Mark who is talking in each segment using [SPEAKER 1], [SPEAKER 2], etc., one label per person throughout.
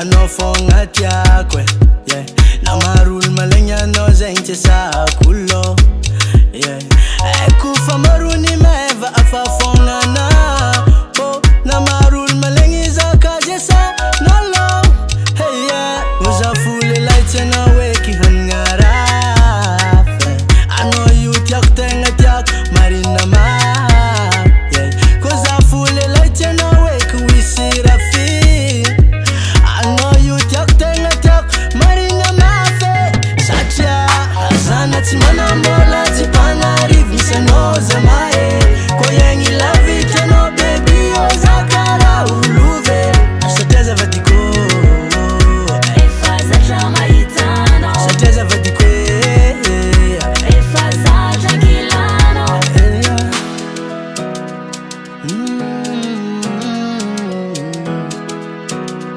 [SPEAKER 1] no fonga tiakwe, yeah. Na marul malenya no zente sa kulo, yeah. Kufa maruni meva afa fonga na, oh. Na marul malengi za kajesa no lo, hey yeah. Uza fule lights and awake hangara. I know you tiak tenga tiak marina ma, yeah. Cause I fully lights and awake we see Rafi. Timana mola tipana rivi sanoza mae koyengi la vita no baby ozakara uluve sateza vadiko efaza chama itano sateza vadiko efaza chakilano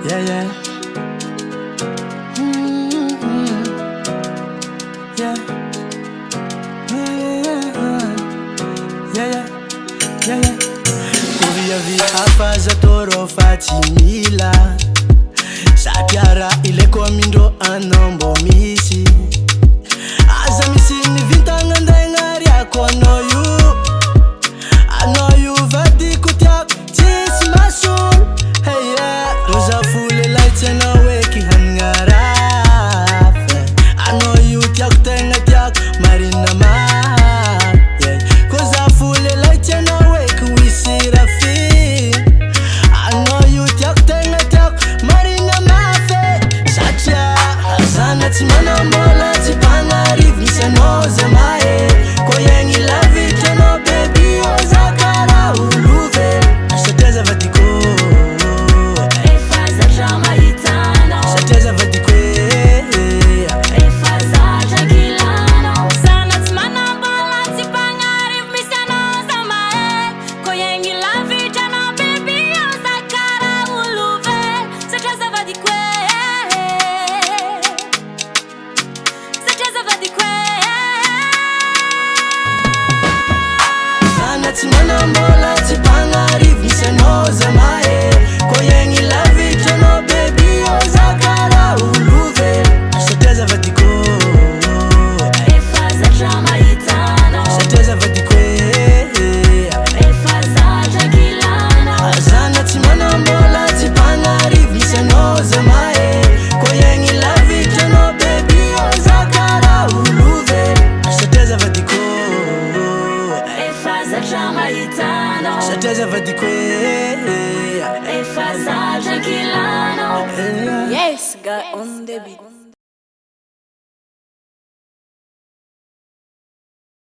[SPEAKER 1] yeah yeah yeah. Kuria vi hapa za toro fatimila Satiara ile kwa mindo anombo misi Aza misi ni vinta nganda ngari ako no you I know you vadi kutiak tis masul Hey yeah Rosa fule lights and awake hangara I know you tiak tenga tiak marina ma Timana mola tipana rivi sanoza mae koyengi la vita no baby ozakara uluve sateza vadiko efaza chama itano sateza vadiko efaza chakilano sana timana mola tipana rivi sanoza mae koyengi la vita no baby ozakara uluve sateza vadiko Timana mola tipana rivi sanoza mae koyengi la vita no baby ozakara uluve sateza vadiko efaza chama itano sateza vadiko efaza chakilano azana timana mola tipana rivi sanoza mae koyengi la vita no baby ozakara uluve sateza vadiko chama itano sateza vadiko efaza chakilano. Yes, got on the beat.